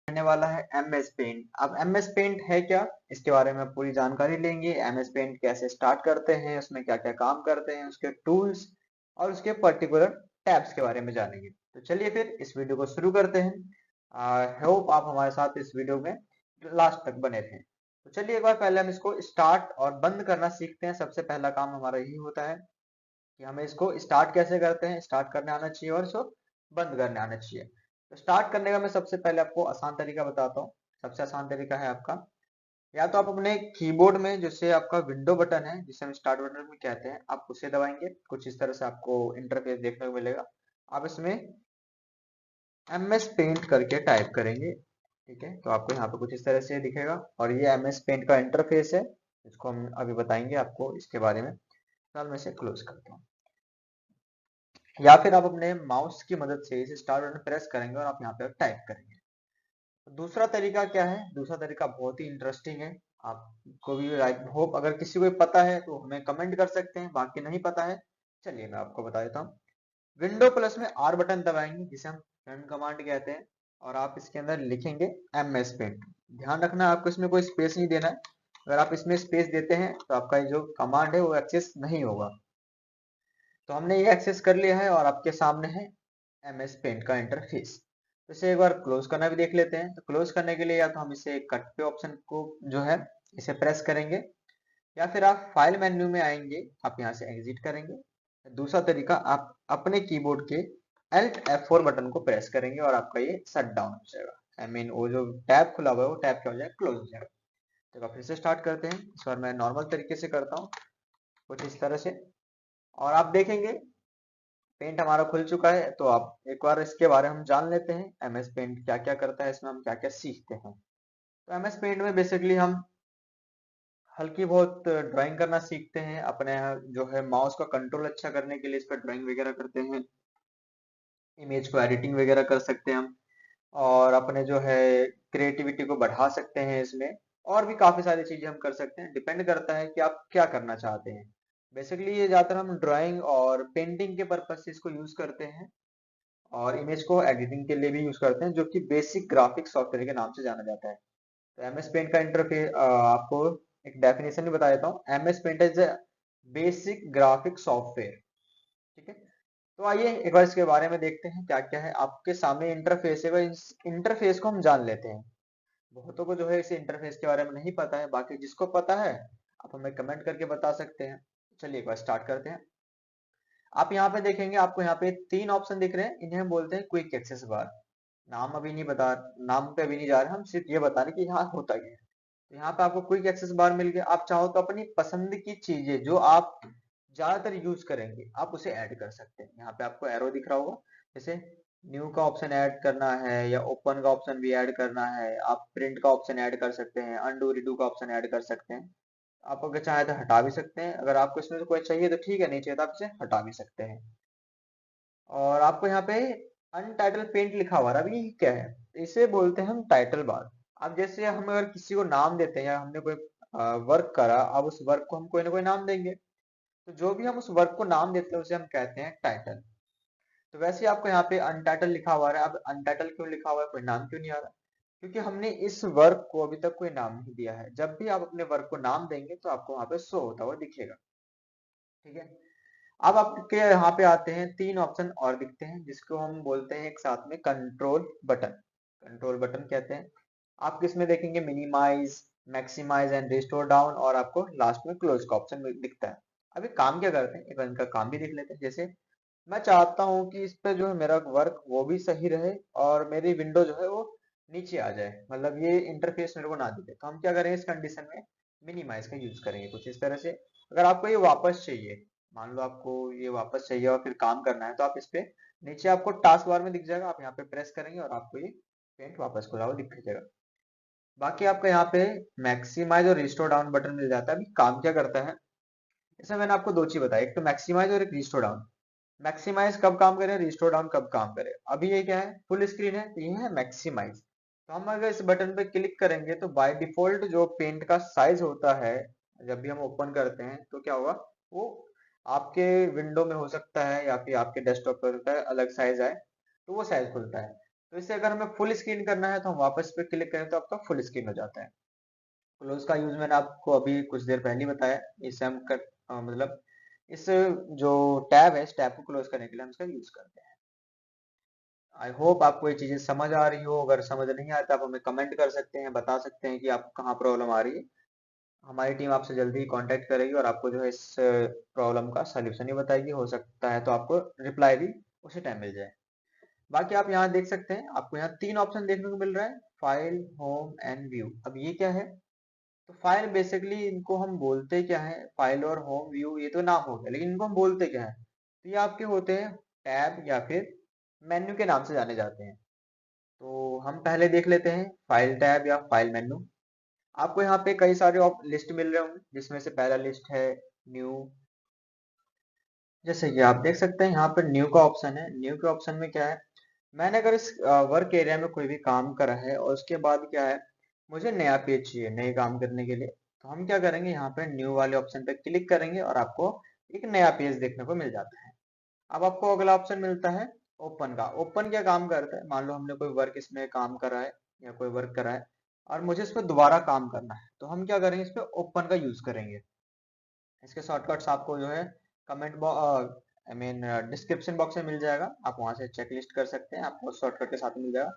रहने वाला है MS पेंट। अब MS पेंट है क्या, इसके बारे में पूरी जानकारी लेंगे। MS पेंट कैसे स्टार्ट करते हैं, उसमें क्या क्या काम करते हैं, उसके टूल्स और उसके पर्टिकुलर टैब्स के बारे में जानेंगे। तो चलिए फिर इस वीडियो को शुरू करते हैं। आई होप आप हमारे साथ इस वीडियो में लास्ट तक बने रहें। तो चलिए एक बार पहले हम इसको स्टार्ट और बंद करना सीखते हैं। सबसे पहला काम हमारा यही होता है कि हमें इसको स्टार्ट कैसे करते हैं, स्टार्ट करने आना चाहिए और इसको बंद करने आना चाहिए। तो स्टार्ट करने का मैं सबसे पहले आपको आसान तरीका बताता हूँ। सबसे आसान तरीका है आपका, या तो आप अपने कीबोर्ड में जैसे आपका विंडो बटन है जिसे हम स्टार्ट बटन भी कहते हैं, आप उसे दबाएंगे। कुछ इस तरह से आपको इंटरफेस देखने को मिलेगा। आप इसमें MS पेंट करके टाइप करेंगे, ठीक है। तो आपको यहाँ पे कुछ इस तरह से दिखेगा और ये MS पेंट का इंटरफेस है। इसको हम अभी बताएंगे आपको इसके बारे में। फिलहाल मैं इसे क्लोज करता हूँ। या फिर आप अपने माउस की मदद से इसे स्टार्ट बटन प्रेस करेंगे और आप यहाँ पे टाइप करेंगे। दूसरा तरीका क्या है, दूसरा तरीका बहुत ही इंटरेस्टिंग है। आपको भी आई होप अगर किसी को पता है तो हमें कमेंट कर सकते हैं, बाकी नहीं पता है चलिए मैं आपको बता देता हूँ। विंडो प्लस में R बटन दबाएंगे जिसे हम रन कमांड कहते हैं, और आप इसके अंदर लिखेंगे MS पेंट। ध्यान रखना है आपको इसमें कोई स्पेस नहीं देना है। अगर आप इसमें स्पेस देते हैं तो आपका ये जो कमांड है वो एक्सेस नहीं होगा। तो हमने ये एक्सेस कर लिया है और आपके सामने है MS पेंट का इंटरफेस। तो इसे एक बार क्लोज करना भी देख लेते हैं। तो क्लोज करने के लिए या तो हम इसे कट पे ऑप्शन को जो है इसे प्रेस करेंगे, या फिर आप फाइल मेन्यू में आएंगे, आप यहाँ से एग्जिट करेंगे। दूसरा तरीका, आप अपने कीबोर्ड के Alt F4 बटन को प्रेस करेंगे और आपका ये शट डाउन हो जाएगा। आई मीन वो जो टैब खुला हुआ है वो टैब क्या हो जाएगा, क्लोज हो जाएगा। तो आप फिर से स्टार्ट करते हैं। इस बार मैं नॉर्मल तरीके से करता हूँ कुछ इस तरह से, और आप देखेंगे पेंट हमारा खुल चुका है। तो आप एक बार इसके बारे में हम जान लेते हैं MS पेंट क्या क्या करता है, इसमें हम क्या क्या सीखते हैं। तो MS पेंट में बेसिकली हम हल्की बहुत ड्राइंग करना सीखते हैं। अपने जो है माउस का कंट्रोल अच्छा करने के लिए इस पर ड्राइंग वगैरह करते हैं। इमेज को एडिटिंग वगैरह कर सकते हैं हम, और अपने जो है क्रिएटिविटी को बढ़ा सकते हैं इसमें। और भी काफी सारी चीजें हम कर सकते हैं, डिपेंड करता है कि आप क्या करना चाहते हैं। बेसिकली ये ज्यादातर हम ड्राइंग और पेंटिंग के पर्पज से इसको यूज करते हैं, और इमेज को एडिटिंग के लिए भी यूज करते हैं, जो कि बेसिक ग्राफिक सॉफ्टवेयर के नाम से जाना जाता है। तो MS पेंट का इंटरफेस आपको एक डेफिनेशन भी बता देता हूँ। MS paint is basic graphic software, ठीक है। तो आइए एक बार इसके बारे में देखते हैं क्या क्या है। आपके सामने इंटरफेस है, इस इंटरफेस को हम जान लेते हैं। बहुतों को जो है इस इंटरफेस के बारे में नहीं पता है, बाकी जिसको पता है आप हमें कमेंट करके बता सकते हैं। चलिए एक बार स्टार्ट करते हैं। आप यहाँ पे देखेंगे, आपको यहाँ पे 3 ऑप्शन दिख रहे हैं, इन्हें हम बोलते हैं क्विक एक्सेस बार। नाम अभी नहीं बता, नाम पे अभी नहीं जा रहे, हम सिर्फ ये बता रहे कि यहाँ होता क्या है। तो यहाँ पे आपको क्विक एक्सेस बार मिल गया। आप चाहो तो अपनी पसंद की चीजें जो आप ज्यादातर यूज करेंगे आप उसे ऐड कर सकते हैं। यहाँ पे आपको एरो दिख रहा होगा, जैसे न्यू का ऑप्शन ऐड करना है या ओपन का ऑप्शन भी ऐड करना है, आप प्रिंट का ऑप्शन ऐड कर सकते हैं, अनडू रिडू का ऑप्शन ऐड कर सकते हैं। आप अगर चाहे तो हटा भी सकते हैं। अगर आपको इसमें से कोई चाहिए तो ठीक है, नहीं चाहिए तो आप इसे हटा भी सकते हैं। और आपको यहाँ पे अनटाइटल पेंट लिखा हुआ है, अभी ये क्या है, इसे बोलते हैं हम टाइटल बार। अब जैसे हम अगर किसी को नाम देते हैं या हमने कोई वर्क करा, अब उस वर्क को हम कोई ना कोई नाम देंगे। तो जो भी हम उस वर्क को नाम देते हैं उसे हम कहते हैं टाइटल। तो वैसे ही आपको यहाँ पे अनटाइटल लिखा हुआ है। अब अनटाइटल क्यों लिखा हुआ है, कोई नाम क्यों नहीं आ रहा, क्योंकि हमने इस वर्क को अभी तक कोई नाम नहीं दिया है। जब भी आप अपने वर्क को नाम देंगे तो आपको वहां पे शो होता हुआ दिखेगा, ठीक है। अब आपके यहाँ पे आते हैं 3 ऑप्शन और दिखते हैं जिसको हम बोलते हैं एक साथ में कंट्रोल बटन। कंट्रोल बटन कहते हैं। आप किसमें देखेंगे, minimise, maximise and restore down, और आपको लास्ट में क्लोज का ऑप्शन दिखता है। अभी काम क्या करते हैं, एक बार इनका काम भी देख लेते हैं। जैसे मैं चाहता हूँ कि इस पे जो है मेरा वर्क वो भी सही रहे और मेरी विंडो जो है वो नीचे आ जाए, मतलब ये इंटरफेस मेरे को ना दिखे, तो हम क्या करेंगे इस कंडीशन में, मिनिमाइज का यूज करेंगे कुछ इस तरह से। अगर आपको ये वापस चाहिए, मान लो आपको ये वापस चाहिए और फिर काम करना है, तो आप इस पे नीचे आपको टास्क बार में दिख जाएगा, आप यहाँ पे प्रेस करेंगे और आपको ये पेंट वापस खुला हुआ दिख जाएगा। बाकी आपका यहाँ पे मैक्सिमाइज और रिस्टोर डाउन बटन मिल जाता है। अभी काम क्या करता है, इसमें मैंने आपको 2 चीज बताई, एक तो मैक्सिमाइज और एक रिस्टोर डाउन। मैक्सिमाइज कब काम करे, रिस्टोर डाउन कब काम करे। अभी ये क्या है, फुल स्क्रीन है तो ये है मैक्सिमाइज। तो हम अगर इस बटन पे क्लिक करेंगे तो बाय डिफॉल्ट जो पेंट का साइज होता है, जब भी हम ओपन करते हैं तो क्या होगा, वो आपके विंडो में हो सकता है या फिर आपके डेस्कटॉप पर होता है अलग साइज आए, तो वो साइज खुलता है। तो इसे अगर हमें फुल स्क्रीन करना है तो हम वापस पे क्लिक करें तो आपका फुल स्क्रीन हो जाता है। क्लोज का यूज मैंने आपको अभी कुछ देर पहले ही बताया। इसे हम मतलब इस जो टैब है, इस टैब को क्लोज करने के लिए हम इसका यूज करते हैं। आई होप आपको ये चीजें समझ आ रही हो। अगर समझ नहीं आती आप हमें कमेंट कर सकते हैं, बता सकते हैं कि आपको कहाँ प्रॉब्लम आ रही है। हमारी टीम आपसे जल्दी ही कांटेक्ट करेगी और आपको जो है इस प्रॉब्लम का सलूशन ही बताएगी। हो सकता है तो आपको रिप्लाई भी उसी टाइम मिल जाए। बाकी आप यहाँ देख सकते हैं, आपको यहाँ 3 ऑप्शन देखने को मिल रहा है, फाइल, होम एंड व्यू। अब ये क्या है? तो फाइल बेसिकली इनको हम बोलते क्या है, फाइल और होम व्यू ये तो नाम हो गया, लेकिन इनको हम बोलते क्या है? तो ये आपके होते हैं टैब या फिर मेन्यू के नाम से जाने जाते हैं। तो हम पहले देख लेते हैं फाइल टैब या फाइल मेन्यू। आपको यहाँ पे कई सारे लिस्ट मिल रहे होंगे, जिसमें से पहला लिस्ट है न्यू। जैसे कि आप देख सकते हैं यहाँ पर न्यू का ऑप्शन है। न्यू के ऑप्शन में क्या है, मैंने अगर इस वर्क एरिया में कोई भी काम करा है और उसके बाद क्या है, मुझे नया पेज चाहिए नए काम करने के लिए, तो हम क्या करेंगे, यहाँ पे न्यू वाले ऑप्शन पे क्लिक करेंगे और आपको एक नया पेज देखने को मिल जाता है। अब आपको अगला ऑप्शन मिलता है ओपन का। ओपन क्या काम करता है, मान लो हमने कोई वर्क इसमें काम करा है या कोई वर्क करा है और मुझे इस पर दोबारा काम करना है, तो हम क्या करेंगे, इस पे ओपन का यूज करेंगे। इसके शॉर्टकट्स आपको जो है comment I mean description box में मिल जाएगा, आप वहां से चेक लिस्ट कर सकते हैं, आपको शॉर्टकट के साथ मिल जाएगा।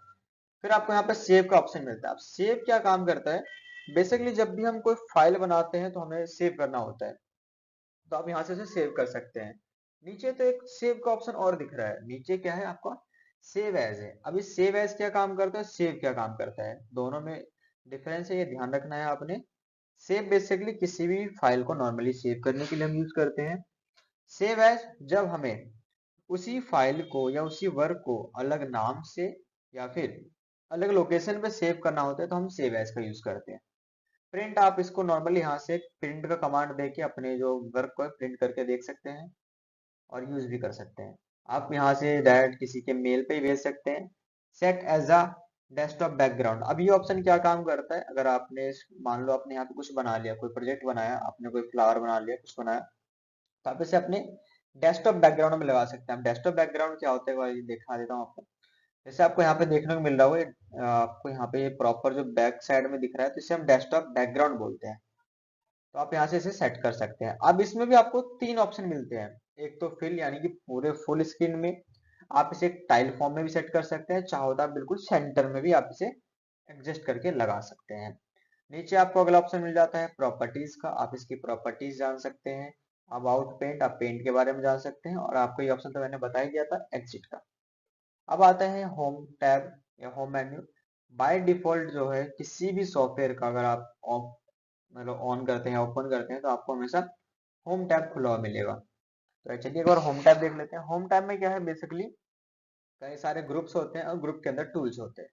फिर आपको यहाँ पे सेव का ऑप्शन मिलता है। अब सेव क्या काम करता है, बेसिकली जब भी हम कोई फाइल बनाते हैं तो हमें सेव करना होता है, तो आप यहाँ से उसे सेव कर सकते हैं। नीचे तो एक सेव का ऑप्शन और दिख रहा है, नीचे क्या है आपका, सेव एज है। अब इस सेव एज क्या काम करता है, सेव क्या काम करता है, दोनों में डिफरेंस है, ये ध्यान रखना है आपने। सेव बेसिकली किसी भी फाइल को नॉर्मली सेव करने के लिए हम यूज करते हैं। सेव एज जब हमें उसी फाइल को या उसी वर्क को अलग नाम से या फिर अलग लोकेशन पे सेव करना होता है तो हम सेव एज का यूज करते हैं। प्रिंट, आप इसको नॉर्मली यहाँ से प्रिंट का कमांड देके अपने जो वर्क को प्रिंट करके देख सकते हैं और यूज भी कर सकते हैं। आप यहाँ से डायरेक्ट किसी के मेल पे ही भेज सकते हैं। Set as a desktop background, अब ये ऑप्शन क्या काम करता है, अगर आपने मान लो आपने यहाँ पे कुछ बना लिया, कोई प्रोजेक्ट बनाया, आपने कोई फ्लावर बना लिया, कुछ बनाया, तो आप इसे अपने डेस्कटॉप बैकग्राउंड में लगा सकते हैं। अब डेस्कटॉप बैकग्राउंड क्या होता है, वो दिखा देता हूँ आपको। जैसे आपको यहाँ पे देखने को मिल रहा होगा, आपको यहाँ पे प्रॉपर जो बैक साइड में दिख रहा है, तो इसे हम डेस्कटॉप बैकग्राउंड बोलते हैं। तो आप यहाँ से इसे सेट कर सकते हैं। अब इसमें भी आपको 3 ऑप्शन मिलते हैं। एक तो फिल यानी कि पूरे फुल स्क्रीन में, आप इसे टाइल फॉर्म में भी सेट कर सकते हैं, चाहो तो आप बिल्कुल सेंटर में भी आप इसे एडजस्ट करके लगा सकते हैं। नीचे आपको अगला ऑप्शन मिल जाता है प्रॉपर्टीज का, आप इसकी प्रॉपर्टीज जान सकते हैं। अबाउट पेंट, आप पेंट के बारे में जान सकते हैं, और आपको ये ऑप्शन तो मैंने बता ही दिया था एग्जिट का। अब आते हैं होम टैब या होम मेन्यू। बाय डिफॉल्ट जो है किसी भी सॉफ्टवेयर का अगर आप ऑफ मतलब ऑन करते हैं, ओपन करते हैं, तो आपको हमेशा होम टैब खुला हुआ मिलेगा। तो चलिए एक बार होम टैब देख लेते हैं। होम टैब में क्या है, बेसिकली कई सारे ग्रुप्स होते हैं और ग्रुप के अंदर टूल्स होते हैं।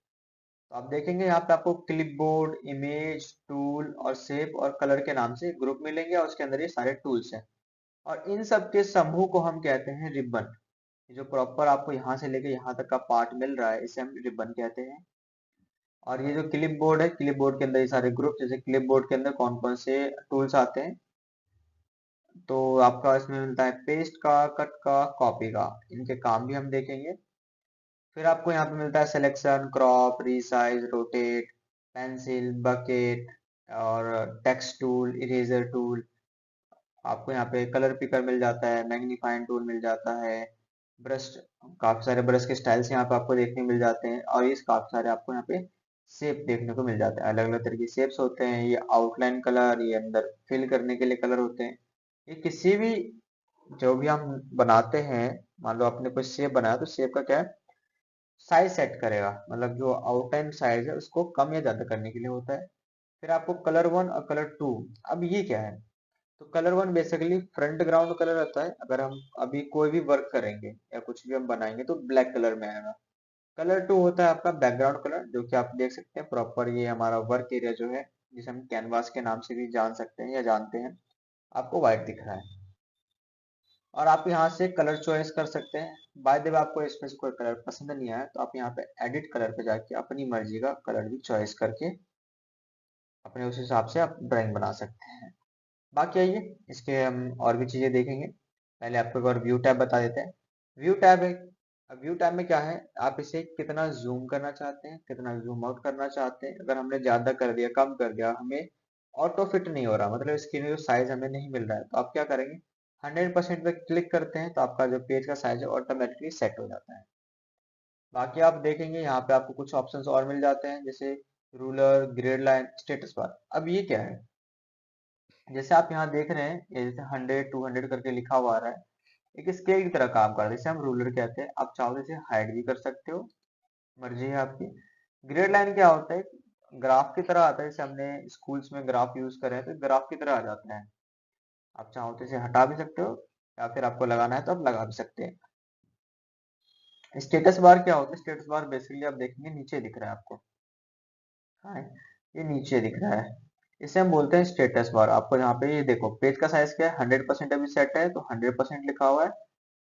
तो आप देखेंगे यहाँ पे आपको क्लिपबोर्ड, इमेज, टूल और शेप और कलर के नाम से ग्रुप मिलेंगे और उसके अंदर ये सारे टूल्स हैं। और इन सब के समूह को हम कहते हैं रिबन। जो प्रॉपर आपको यहाँ से लेके यहाँ तक का पार्ट मिल रहा है, इसे हम रिबन कहते हैं। और ये जो क्लिप बोर्ड है, क्लिप बोर्ड के अंदर ये सारे ग्रुप, जैसे क्लिप बोर्ड के अंदर कौन कौन से टूल्स आते हैं, तो आपका इसमें मिलता है पेस्ट का, कट का, कॉपी का, इनके काम भी हम देखेंगे। फिर आपको यहाँ पे मिलता है selection, crop, resize, rotate, pencil, bucket और टेक्स्ट टूल, इरेजर टूल। आपको यहाँ पे कलर पिकर मिल जाता है, मैग्नीफाइंग टूल मिल जाता है, ब्रश, काफी सारे ब्रश के स्टाइल्स यहाँ पे आपको देखने को मिल जाते हैं, और ये काफी सारे आपको यहाँ पे शेप देखने को मिल जाता है। अलग अलग तरह के शेप्स होते हैं, ये आउटलाइन कलर, ये अंदर फिल करने के लिए कलर होते हैं। ये किसी भी जो भी हम बनाते हैं, मान लो आपने कोई शेप बनाया तो शेप का क्या है, साइज सेट करेगा, मतलब जो आउटलाइन साइज है उसको कम या ज्यादा करने के लिए होता है। फिर आपको कलर वन और कलर टू, अब ये क्या है, तो colour one basically front ground colour रहता है। अगर हम अभी कोई भी वर्क करेंगे या कुछ भी हम बनाएंगे तो ब्लैक कलर में आएगा। कलर टू होता है आपका बैकग्राउंड कलर, जो कि आप देख सकते हैं प्रॉपर ये हमारा वर्क एरिया जो है, जिसे हम कैनवास के नाम से भी जान सकते हैं या जानते हैं, आपको व्हाइट दिख रहा है। और आप यहाँ से कलर चॉइस कर सकते हैं। बाय द वे आपको इसमें से कोई कलर पसंद नहीं आया तो आप यहाँ पे एडिट कलर पे जाके अपनी मर्जी का कलर भी चॉइस करके अपने उस हिसाब से आप ड्राइंग बना सकते हैं। बाकी आइए इसके हम और भी चीजें देखेंगे। पहले आपको एक बार व्यू टैब बता देते हैं। व्यू टैब है अब व्यू टाइप में क्या है, आप इसे कितना जूम करना चाहते हैं, कितना जूम आउट करना चाहते हैं। अगर हमने ज्यादा कर दिया, कम कर दिया, हमें ऑटो फिट नहीं हो रहा, मतलब स्क्रीन में जो साइज हमें नहीं मिल रहा है, तो आप क्या करेंगे, 100% पे क्लिक करते हैं तो आपका जो पेज का साइज है ऑटोमेटिकली सेट हो जाता है। बाकी आप देखेंगे यहाँ पे आपको कुछ ऑप्शंस और मिल जाते हैं, जैसे ruler, grid line, status bar. अब ये क्या है, जैसे आप यहाँ देख रहे हैं, ये जैसे 100 200 करके लिखा हुआ आ रहा है, एक स्केल की तरह काम कर रहा है, जिसे हम रूलर कहते हैं। आप चाहो तो इसे हाइड भी कर सकते हो, मर्जी है आपकी। ग्रेड लाइन क्या होता है, ग्राफ की तरह आता है, जैसे हमने स्कूल्स में ग्राफ यूज करे हैं, तो ग्राफ की तरह आ जाता है। आप चाहो तो इसे हटा भी सकते हो, या फिर आपको लगाना है तो आप लगा भी सकते हैं। स्टेटस बार क्या होता है, स्टेटस बार बेसिकली आप देखेंगे नीचे दिख रहा है आपको। हाँ, ये नीचे दिख रहा है, इसे हम बोलते हैं स्टेटस बार। आपको यहाँ पे ये देखो, पेज का साइज क्या है, 100% अभी सेट है तो 100% लिखा हुआ है।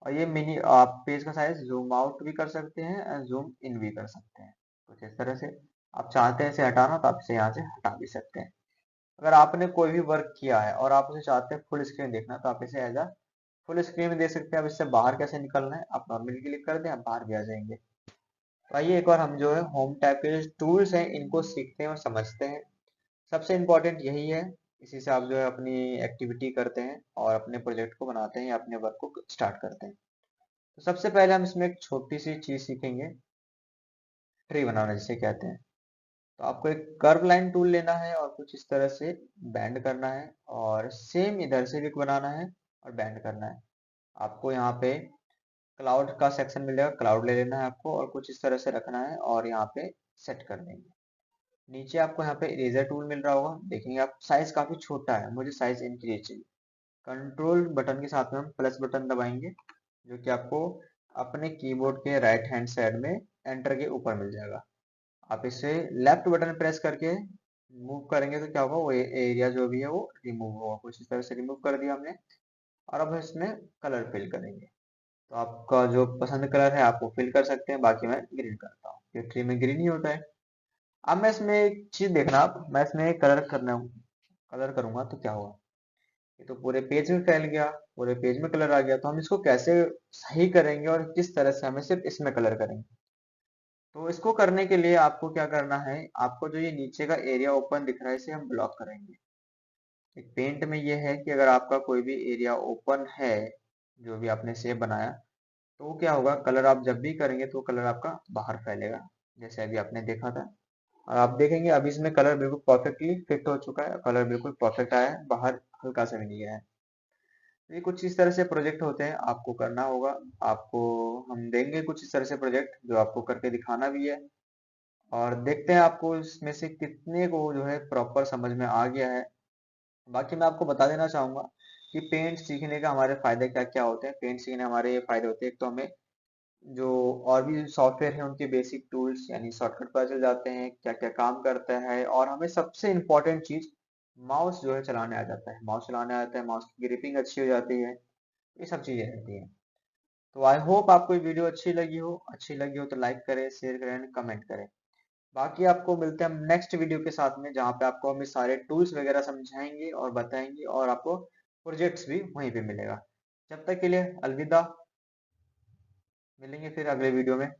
और ये मिनी, आप पेज का साइज जूम आउट भी कर सकते हैं और जूम इन भी कर सकते हैं, कुछ इस तरह से। आप चाहते हैं इसे हटाना तो आप इसे यहाँ से हटा भी सकते हैं। अगर आपने कोई भी वर्क किया है और आप उसे चाहते हैं फुल स्क्रीन देखना, तो आप इसे एज अ फुल स्क्रीन में देख सकते हैं। अब इससे बाहर कैसे निकलना है, आप नॉर्मली क्लिक कर दें, आप बाहर भी आ जाएंगे। तो आइए एक बार हम जो है होम टैब के जो टूल्स हैं इनको सीखते हैं और समझते हैं। सबसे इम्पोर्टेंट यही है, इसी से आप जो है अपनी एक्टिविटी करते हैं और अपने प्रोजेक्ट को बनाते हैं या अपने वर्क को स्टार्ट करते हैं। तो सबसे पहले हम इसमें एक छोटी सी चीज सीखेंगे, ट्री बनाना जिसे कहते हैं। तो आपको एक कर्व लाइन टूल लेना है और कुछ इस तरह से बैंड करना है, और सेम इधर से भी बनाना है और बैंड करना है। आपको यहाँ पे क्लाउड का सेक्शन मिलेगा, क्लाउड ले लेना है आपको और कुछ इस तरह से रखना है और यहाँ पे सेट कर देंगे। नीचे आपको यहाँ पे इरेजर टूल मिल रहा होगा, देखेंगे आप साइज काफी छोटा है, मुझे साइज इंक्रीज चाहिए। कंट्रोल बटन के साथ में हम प्लस बटन दबाएंगे, जो कि आपको अपने कीबोर्ड के राइट हैंड साइड में एंटर के ऊपर मिल जाएगा। आप इसे लेफ्ट बटन प्रेस करके मूव करेंगे तो क्या होगा, वो एरिया जो भी है वो रिमूव होगा। कुछ इस तरह से रिमूव कर दिया हमने, और अब इसमें कलर फिल करेंगे। तो आपका जो पसंद कलर है आप वो फिल कर सकते हैं, बाकी मैं ग्रीन करता हूँ, ये ट्री में ग्रीन ही होता है। अब मैं इसमें एक चीज देखना, आप मैं इसमें कलर करूंगा तो क्या होगा, ये तो पूरे पेज में फैल गया, पूरे पेज में कलर आ गया। तो हम इसको कैसे सही करेंगे और किस तरह से हमें सिर्फ इसमें कलर करेंगे। तो इसको करने के लिए आपको क्या करना है, आपको जो ये नीचे का एरिया ओपन दिख रहा है इसे हम ब्लॉक करेंगे। एक पेंट में ये है कि अगर आपका कोई भी एरिया ओपन है, जो भी आपने शेप बनाया, तो वो क्या होगा, कलर आप जब भी करेंगे तो कलर आपका बाहर फैलेगा, जैसे अभी आपने देखा था। और आप देखेंगे अभी इसमें कलर बिल्कुल परफेक्टली फिट हो चुका है, कलर बिल्कुल परफेक्ट आया है, बाहर हल्का सा भी नहीं गया है। तो ये कुछ इस तरह से प्रोजेक्ट होते हैं, आपको करना होगा। आपको हम देंगे कुछ इस तरह से प्रोजेक्ट जो आपको करके दिखाना भी है, और देखते हैं आपको इसमें से कितने को जो है प्रॉपर समझ में आ गया है। बाकी मैं आपको बता देना चाहूंगा कि पेंट सीखने का हमारे फायदे क्या क्या होते हैं। पेंट सीखने हमारे ये फायदे होते हैं, एक तो हमें जो और भी सॉफ्टवेयर है उनके बेसिक टूल्स यानी शॉर्टकट पता चल जाते हैं, क्या क्या काम करता है। और हमें सबसे इम्पोर्टेंट चीज, माउस जो है चलाने आ जाता है, माउस चलाने आ जाता है, माउस की ग्रिपिंग अच्छी हो जाती है, ये सब चीजें रहती हैं। तो आई होप आपको ये वीडियो अच्छी लगी हो तो लाइक करें, शेयर करें एंड कमेंट करें। बाकी आपको मिलते हैं हम नेक्स्ट वीडियो के साथ में, जहाँ पे आपको हम ये सारे टूल्स वगैरह समझाएंगे और बताएंगे, और आपको प्रोजेक्ट्स भी वहीं पे मिलेगा। जब तक के लिए अलविदा, मिलेंगे फिर अगले वीडियो में।